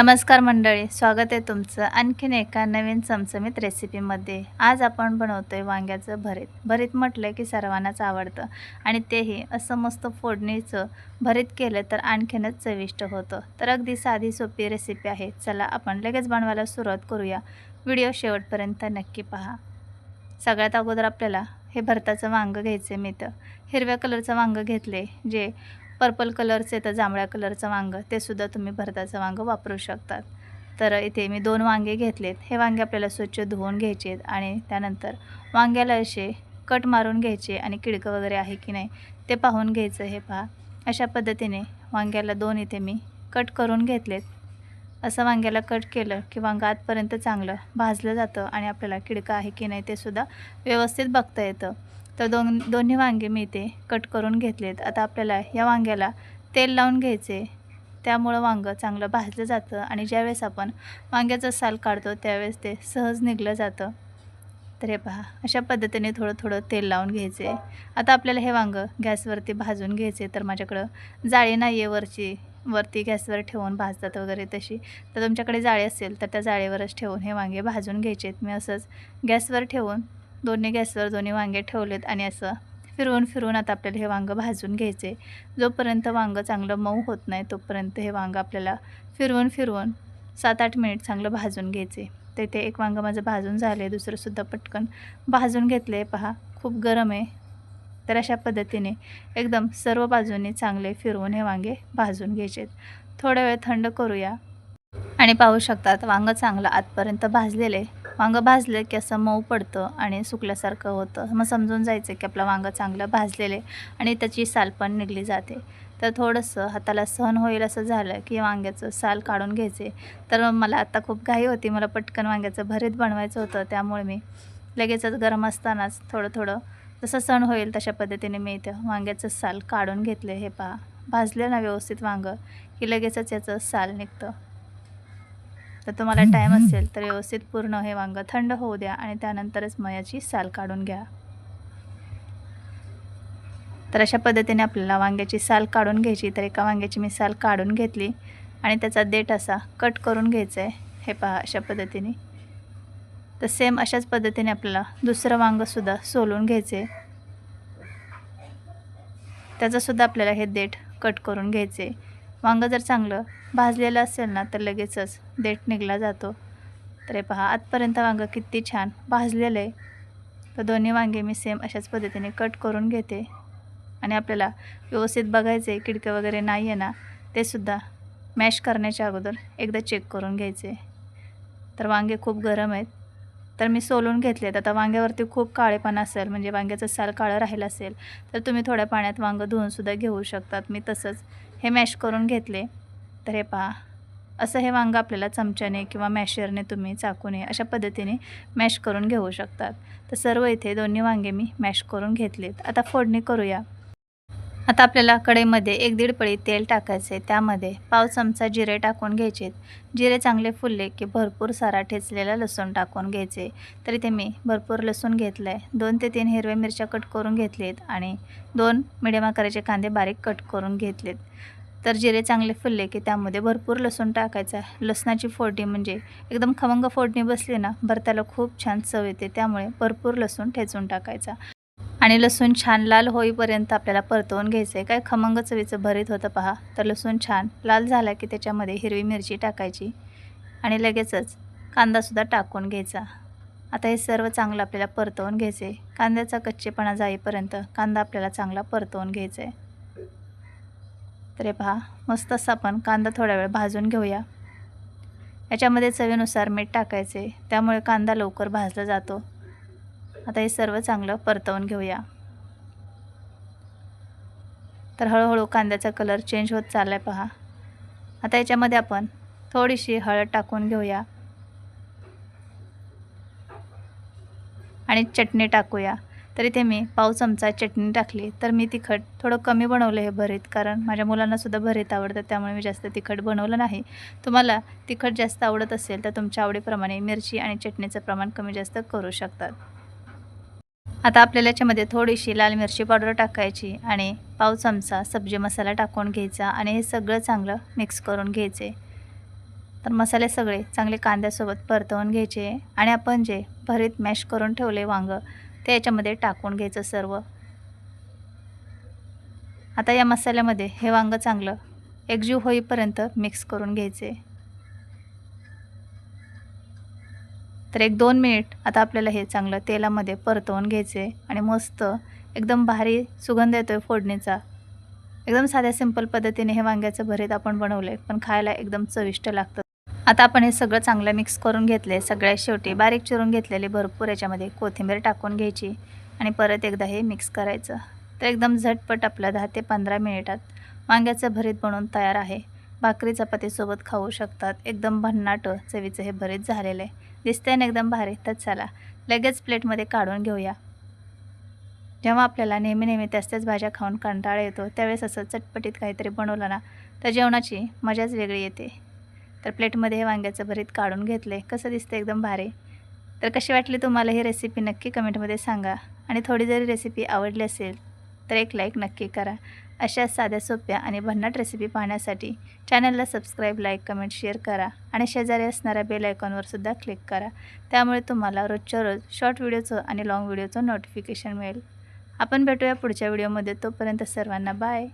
नमस्कार मंडळी, स्वागत आहे तुमचं आणखीन एका नवीन चमचमीत रेसिपीमध्ये। आज आपण बनवतोय वांग्याचं भरीत। भरीत म्हटलं की सर्वांनाच आवडतं आणि तेही असं मस्त फोडणीचं भरीत केलं तर आणखीनच चविष्ट होतं। तर अगदी साधी सोपी रेसिपी आहे। चला आपण लगेच बनवायला सुरुवात करूया। व्हिडिओ शेवटपर्यंत नक्की पहा। सगळ्यात अगोदर आपल्याला हे भरताचं वांगं घ्यायचं आहे। मी तर हिरव्या कलरचं वांगं घेतले, जे पर्पल कलरचे तर जांभळ्या कलरचं वांगं ते सुद्धा तुम्ही भरताचं वांगं वापरू शकतात। तर इथे मी 2 वांगे घेतलेत। हे वांगे आपल्याला स्वच्छ धुवून घ्यायचे आहेत आणि त्यानंतर वांग्याला असे कट मारून घ्यायचे आणि किडकं वगैरे आहे की नाही ते पाहून घ्यायचं। हे पहा, अशा पद्धतीने वांग्याला 2 इथे मी कट करून घेतलेत। असं वांग्याला कट केलं की वांगं आतपर्यंत चांगलं भाजलं जातं आणि आपल्याला किडकं आहे की नाही ते सुद्धा व्यवस्थित बघता येतं। तर दोन्ही वांगे मी इथे कट करून घेतलेत। आता आपल्याला या वांग्याला तेल लावून घ्यायचे, त्यामुळं वांगं चांगलं भाजलं जातं आणि ज्यावेळेस आपण वांग्याचं साल काढतो त्यावेळेस ते सहज निघलं जातं। तर हे पहा, अशा पद्धतीने थोडं थोडं तेल लावून घ्यायचे। आता आपल्याला हे वांगं गॅसवरती भाजून घ्यायचे। तर माझ्याकडं जाळी नाही आहे वरती गॅसवर ठेवून भाजतात वगैरे तशी, तर तुमच्याकडे जाळी असेल तर त्या जाळीवरच ठेवून हे वांगे भाजून घ्यायचेत। मी असंच गॅसवर ठेवून गॅसवर दोन्ही वांगे ठेवलेत आणि असं फिरवून फिरवून आता आपल्याला हे वांगं भाजून घ्यायचे। जोपर्यंत वांगं चांगलं मऊ होत नाही तोपर्यंत हे वांगं आपल्याला फिरवून फिरवून 7-8 मिनिट चांगलं भाजून घ्यायचे। तर ते एक वांगं माझं भाजून झाले, दुसरंसुद्धा पटकन भाजून घेतले। पहा, खूप गरम आहे। तर अशा पद्धतीने एकदम सर्व बाजूंनी चांगले फिरवून हे वांगे भाजून घ्यायचे। थोडा वेळ थंड करूया आणि पाहू शकतात वांगं चांगलं आतपर्यंत भाजलेले। वांगं भाजलं की असं मऊ पडतं आणि सुकल्यासारखं होतं, मग समजून जायचं की आपलं वांगं चांगलं भाजलेले आणि त्याची साल पण निघली जाते। तर थोडंसं हाताला सहन होईल असं झालं की वांग्याचं साल काढून घ्यायचे। तर मला आता खूप घाई होती, मला पटकन वांग्याचं भरीत बनवायचं होतं, त्यामुळे मी लगेचच गरम असतानाच थोडं थोडं जसं सहन होईल तशा पद्धतीने मी इथं वांग्याचं साल काढून घेतले। हे पहा, भाजलं ना व्यवस्थित वांगं की लगेचच याचं साल निघतं। तर तुम्हाला टाईम असेल तर व्यवस्थित पूर्ण हे वांगं थंड होऊ द्या आणि त्यानंतरच मग याची साल काढून घ्या। तर अशा पद्धतीने आपल्याला वांग्याची साल काढून घ्यायची। तर एका वांग्याची मी साल काढून घेतली आणि त्याचा देठ असा कट करून घ्यायचा आहे। हे पहा, अशा पद्धतीने। तर सेम अशाच पद्धतीने आपल्याला दुसरं वांगंसुद्धा सोलून घ्यायचे, त्याचंसुद्धा आपल्याला हे देठ कट करून घ्यायचे। वांगं जर चांगलं भाजलेलं असेल ना तर लगेचच देठ निघला जातो। तर हे पहा, आतपर्यंत वांगं किती छान भाजलेलं आहे। तर दोन्ही वांगे मी सेम अशाच पद्धतीने कट करून घेते आणि आपल्याला व्यवस्थित बघायचं आहे किडकं वगैरे नाही आहे ना ते सुद्धा मॅश करण्याच्या अगोदर एकदा चेक करून घ्यायचे। तर वांगे खूप गरम आहेत, तर मी सोलून घेतलेत। आता वांग्यावरती खूप काळेपणा असेल, म्हणजे वांग्याचं साल काळं राहिलं असेल तर तुम्ही थोड्या पाण्यात वांगं धुवूनसुद्धा घेऊ शकतात। मी तसंच हे मॅश करून घेतले। तर हे पहा, असं हे वांगं आपल्याला चमच्याने किंवा मॅशरने तुम्ही चाकूने अशा पद्धतीने मॅश करून घेऊ शकतात। तर सर्व इथे दोन्ही वांगे मी मॅश करून घेतलेत। आता फोडणी करूया। आता आपल्याला कढईमध्ये 1-1.5 पळी तेल टाकायचे, त्यामध्ये पाव चमचा जिरे टाकून घ्यायचे। जिरे चांगले फुलले की भरपूर सारा ठेचलेला लसूण टाकून घ्यायचे। तर इथे मी भरपूर लसूण घेतलं आहे। 2 ते 3 हिरव्या मिरच्या कट करून घेतलेत आणि 2 मिडियम आकाराचे कांदे बारीक कट करून घेतलेत। तर जिरे चांगले फुलले की त्यामध्ये भरपूर लसूण टाकायचा। लसणाची फोडणी म्हणजे एकदम खमंग फोडणी बसली ना भरताला खूप छान चव येते, त्यामुळे भरपूर लसूण ठेचून टाकायचा आणि लसूण छान लाल होईपर्यंत आपल्याला परतवून घ्यायचं आहे। काय खमंग चवीचं भरीत होतं पहा। तर लसूण छान लाल झाला की त्याच्यामध्ये हिरवी मिरची टाकायची आणि लगेचच कांदासुद्धा टाकून घ्यायचा। आता हे सर्व चांगलं आपल्याला परतवून घ्यायचं आहे। कांद्याचा कच्चेपणा जाईपर्यंत कांदा आपल्याला चांगला परतवून घ्यायचा आहे। तर हे पहा, मस्त असं आपण कांदा थोडा वेळ भाजून घेऊया। याच्यामध्ये चवीनुसार मीठ टाकायचे, त्यामुळे कांदा लवकर भाजला जातो। आता हे सर्व चांगलं परतवून घेऊया। तर हळूहळू कांद्याचा कलर चेंज होत चालला आहे पहा। आता याच्यामध्ये आपण थोडीशी हळद टाकून घेऊया आणि चटणी टाकूया। तर इथे मी पाव चमचा चटणी टाकली। तर मी तिखट थोडं कमी बनवलं हे भरीत, कारण माझ्या मुलांनासुद्धा भरीत आवडतं, त्यामुळे मी जास्त तिखट बनवलं नाही। तुम्हाला तिखट जास्त आवडत असेल तर तुमच्या आवडीप्रमाणे मिरची आणि चटणीचं प्रमाण कमी जास्त करू शकतात। आता आपल्याला याच्यामध्ये थोडीशी लाल मिरची पावडर टाकायची आणि पाव चमचा सब्जी मसाला टाकून घ्यायचा आणि हे सगळं चांगलं मिक्स करून घ्यायचे। तर मसाले सगळे चांगले कांद्यासोबत परतवून घ्यायचे आणि आपण जे भरीत मॅश करून ठेवले वांगं ते याच्यामध्ये टाकून घ्यायचं सर्व. आता या मसाल्यामध्ये हे वांगं चांगलं एकजीव होईपर्यंत मिक्स करून घ्यायचे. तर 1-2 मिनिट आता आपल्याला हे चांगलं तेलामध्ये परतवून घ्यायचे आणि मस्त एकदम भारी सुगंध येतोय फोडणीचा. एकदम साध्या सिंपल पद्धतीने हे वांग्याचं भरीत आपण बनवलंय, पण खायला एकदम चविष्ट लागतं. आता आपण हे सगळं चांगलं मिक्स करून घेतले. सगळ्यात शेवटी बारीक चिरून घेतलेली भरपूर याच्यामध्ये कोथिंबीर टाकून घ्यायची आणि परत एकदा हे मिक्स करायचं. तर एकदम झटपट आपलं 10 ते 15 मिनिटात वांग्याचं भरीत बनवून तयार आहे. भाकरी चपातीसोबत खाऊ शकतात. एकदम भन्नाट चवीचं हे भरीत झालेलं आहे. दिसतंय ना एकदम भारी. तर चला लगेच प्लेटमध्ये काढून घेऊया. जेव्हा आपल्याला नेहमी त्याच भाज्या खाऊन कंटाळा येतो त्यावेळेस असं चटपटीत काहीतरी बनवलं ना तर जेवणाची मजाच वेगळी येते. तर प्लेटमध्ये हे वांग्याचं भरीत काढून घेतले. कसं दिसतं एकदम भारी. तर कशी वाटली तुम्हाला ही रेसिपी नक्की कमेंटमध्ये सांगा आणि थोडी जरी रेसिपी आवडली असेल तर एक लाईक नक्की करा. अशा साध्या सोप्या आणि भन्नाट रेसिपी पाहण्यासाठी चॅनलला सबस्क्राईब, लाईक, कमेंट, शेअर करा आणि शेजारी असणाऱ्या बेल आयकॉनवर सुद्धा क्लिक करा. त्यामुळे तुम्हाला रोजच्या रोज शॉर्ट व्हिडिओचं आणि लाँग व्हिडिओचं नोटिफिकेशन मिळेल. आपण भेटूया पुढच्या व्हिडिओमध्ये. तोपर्यंत सर्वांना बाय.